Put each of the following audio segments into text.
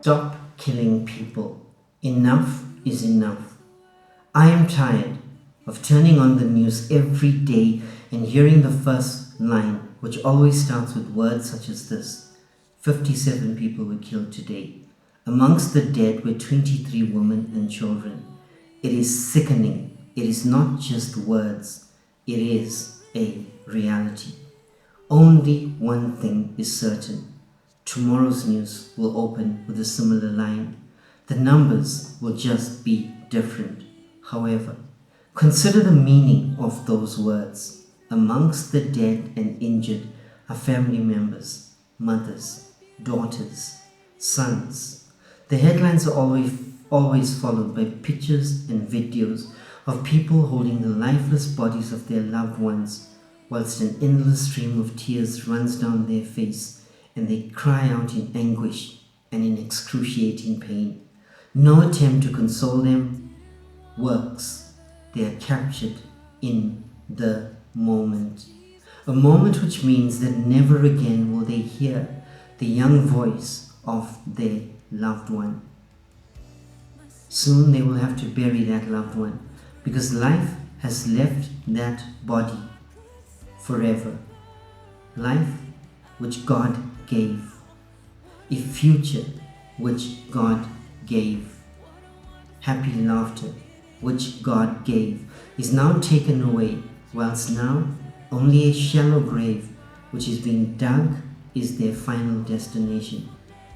Stop killing people. Enough is enough. I am tired of turning on the news every day and hearing the first line, which always starts with words such as this: 57 people were killed today. Amongst the dead were 23 women and children. It is sickening. It is not just words, it is a reality. Only one thing is certain. Tomorrow's news will open with a similar line. The numbers will just be different. However, consider the meaning of those words. Amongst the dead and injured are family members, mothers, daughters, sons. The headlines are always followed by pictures and videos of people holding the lifeless bodies of their loved ones, whilst an endless stream of tears runs down their face and they cry out in anguish and in excruciating pain. No attempt to console them works. They are captured in the moment. A moment which means that never again will they hear the young voice of their loved one. Soon they will have to bury that loved one because life has left that body forever. Life which God gave, a future which God gave, happy laughter which God gave is now taken away, whilst now only a shallow grave which is being dug is their final destination.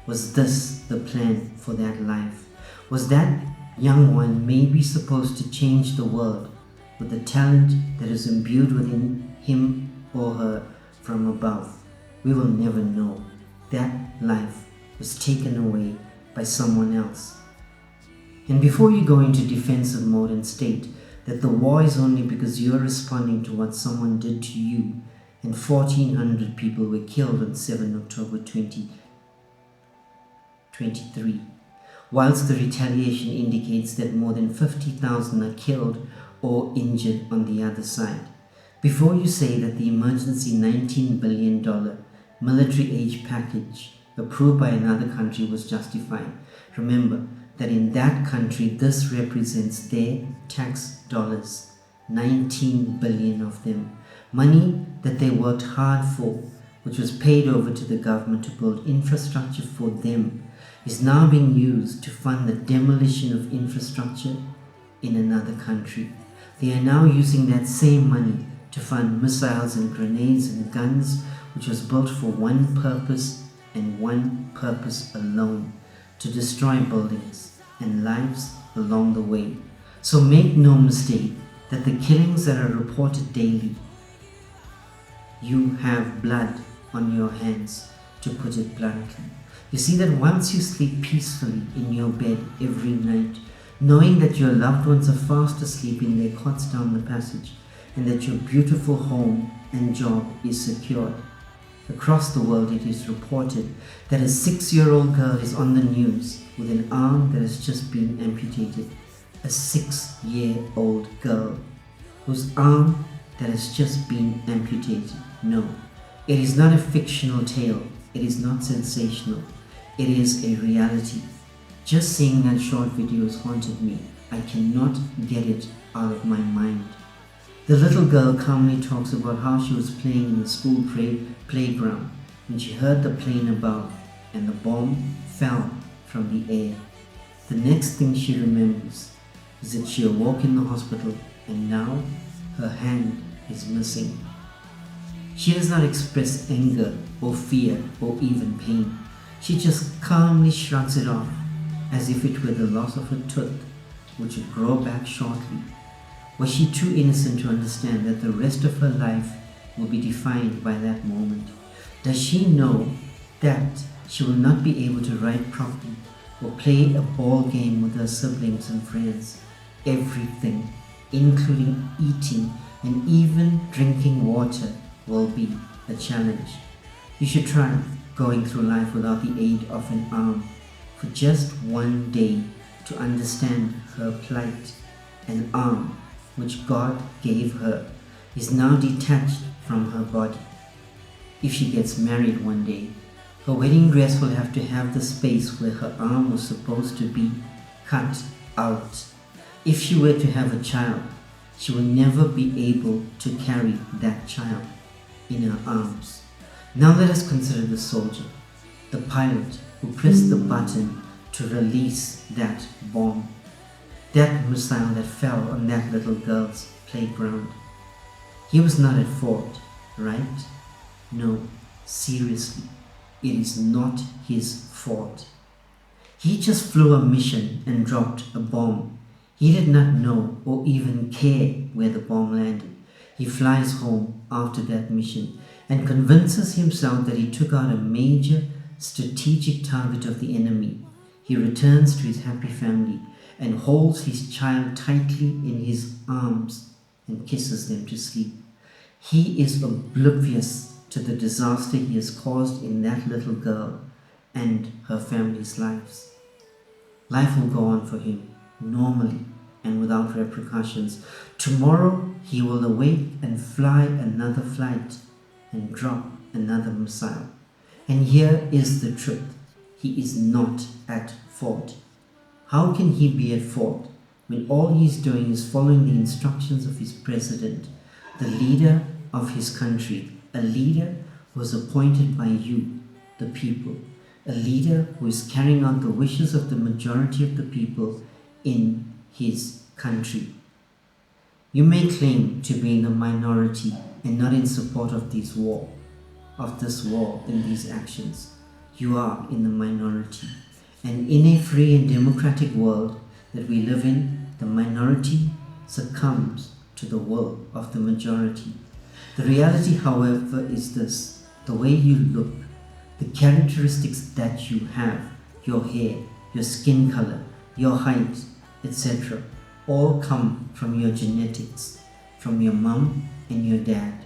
Was this the plan for that life? Was that young one maybe supposed to change the world with the talent that is imbued within him or her from above? We will never know. That life was taken away by someone else. And before you go into defensive mode and state that the war is only because you are responding to what someone did to you, and 1,400 people were killed on 7 October 2023, whilst the retaliation indicates that more than 50,000 are killed or injured on the other side. Before you say that the emergency $19 billion military aid package approved by another country was justified, remember that in that country this represents their tax dollars, 19 billion of them, money that they worked hard for, which was paid over to the government to build infrastructure for them, is now being used to fund the demolition of infrastructure in another country. They are now using that same money to fund missiles and grenades and guns, which was built for one purpose and one purpose alone: to destroy buildings and lives along the way. So make no mistake that the killings that are reported daily, you have blood on your hands, to put it bluntly. You see that once you sleep peacefully in your bed every night, knowing that your loved ones are fast asleep in their cots down the passage, and that your beautiful home and job is secured. Across the world it is reported that a 6-year-old girl is on the news with an arm that has just been amputated. A 6-year-old girl whose arm that has just been amputated. No, it is not a fictional tale. It is not sensational. It is a reality. Just seeing that short video has haunted me. I cannot get it out of my mind. The little girl calmly talks about how she was playing in the school playground when she heard the plane above and the bomb fell from the air. The next thing she remembers is that she awoke in the hospital and now her hand is missing. She does not express anger or fear or even pain. She just calmly shrugs it off as if it were the loss of a tooth which would grow back shortly. Was she too innocent to understand that the rest of her life will be defined by that moment? Does she know that she will not be able to write properly or play a ball game with her siblings and friends? Everything, including eating and even drinking water, will be a challenge. You should try going through life without the aid of an arm for just one day to understand her plight. An arm which God gave her is now detached from her body. If she gets married one day, Her wedding dress will have to have the space where her arm was supposed to be cut out. If she were to have a child, she will never be able to carry that child in her arms. Now let us consider the soldier, the pilot who pressed the button to release that bomb, that missile that fell on that little girl's playground. He was not at fault, right? No, seriously, it is not his fault. He just flew a mission and dropped a bomb. He did not know or even care where the bomb landed. He flies home after that mission and convinces himself that he took out a major strategic target of the enemy. He returns to his happy family and holds his child tightly in his arms and kisses them to sleep. He is oblivious to the disaster he has caused in that little girl and her family's lives. Life will go on for him normally and without repercussions. Tomorrow he will awake and fly another flight and drop another missile. And here is the truth. He is not at fault. How can he be at fault when all he is doing is following the instructions of his president, the leader of his country, a leader who was appointed by you, the people, a leader who is carrying out the wishes of the majority of the people in his country? You may claim to be in the minority and not in support of this war and these actions. You are in the minority. And in a free and democratic world that we live in, the minority succumbs to the will of the majority. The reality, however, is this: the way you look, the characteristics that you have, your hair, your skin color, your height, etc., all come from your genetics, from your mom and your dad.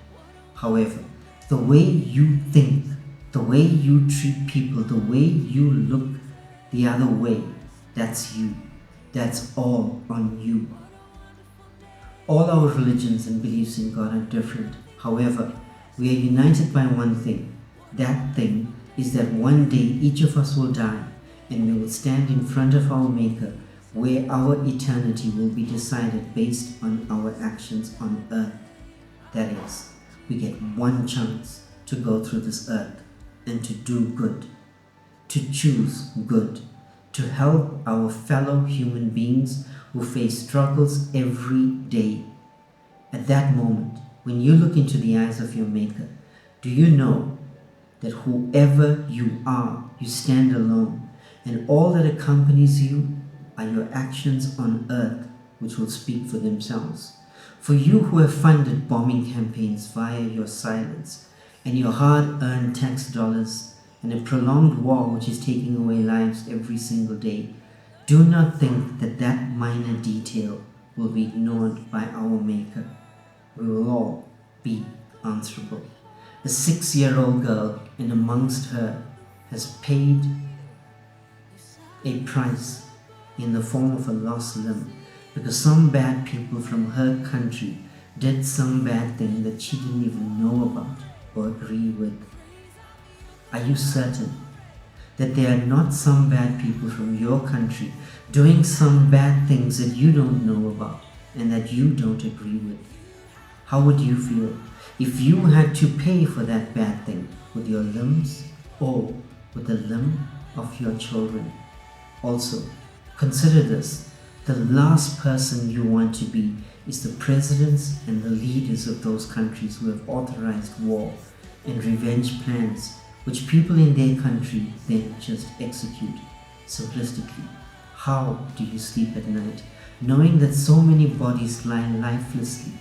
However, the way you think, the way you treat people, the way you look the other way, that's you. That's all on you. All our religions and beliefs in God are different. However, we are united by one thing. That thing is that one day each of us will die and we will stand in front of our Maker, where our eternity will be decided based on our actions on earth. That is, we get one chance to go through this earth and to do good, to choose good, to help our fellow human beings who face struggles every day. At that moment, when you look into the eyes of your Maker, do you know that whoever you are, you stand alone, and all that accompanies you are your actions on earth, which will speak for themselves? For you who have funded bombing campaigns via your silence and your hard-earned tax dollars and a prolonged war which is taking away lives every single day, do not think that that minor detail will be ignored by our Maker. We will all be answerable. A 6-year-old girl, and amongst her, has paid a price in the form of a lost limb because some bad people from her country did some bad thing that she didn't even know about or agree with. Are you certain that there are not some bad people from your country doing some bad things that you don't know about and that you don't agree with? How would you feel if you had to pay for that bad thing with your limbs or with the limb of your children? Also, consider this: the last person you want to be is the presidents and the leaders of those countries who have authorized war and revenge plans, which people in their country then just execute simplistically. How do you sleep at night, knowing that so many bodies lie lifelessly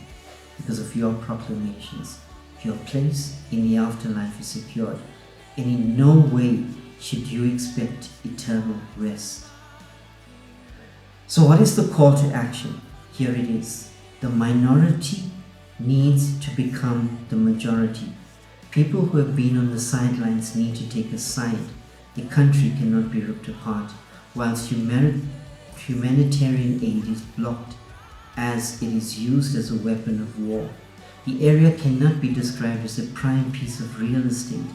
because of your proclamations? Your place in the afterlife is secured, and in no way should you expect eternal rest. So what is the call to action? Here it is. The minority needs to become the majority. People who have been on the sidelines need to take a side. A country cannot be ripped apart whilst humanitarian aid is blocked, as it is used as a weapon of war. The area cannot be described as a prime piece of real estate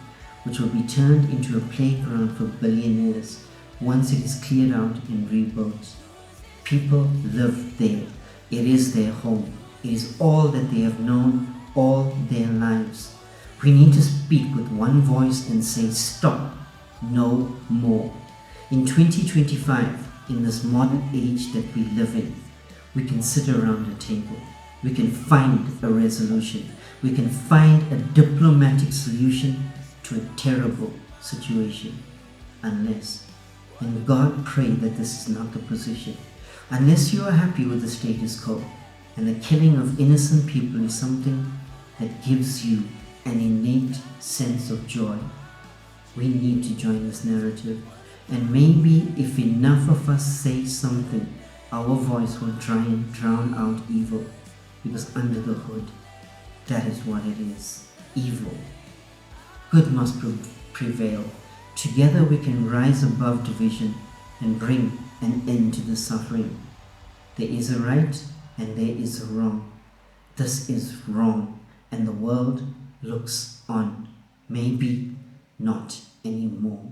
which will be turned into a playground for billionaires once it is cleared out and rebuilt. People live there. It is their home. It is all that they have known all their lives. We need to speak with one voice and say, stop, no more. In 2025, in this modern age that we live in, we can sit around a table. We can find a resolution. We can find a diplomatic solution to a terrible situation. Unless, and God pray that this is not the position, unless you are happy with the status quo and the killing of innocent people is something that gives you an innate sense of joy, we need to join this narrative. And maybe if enough of us say something, our voice will try and drown out evil, because under the hood, that is what it is, evil. Good must prevail. Together we can rise above division and bring an end to the suffering. There is a right and there is a wrong. This is wrong, and the world looks on. Maybe not anymore.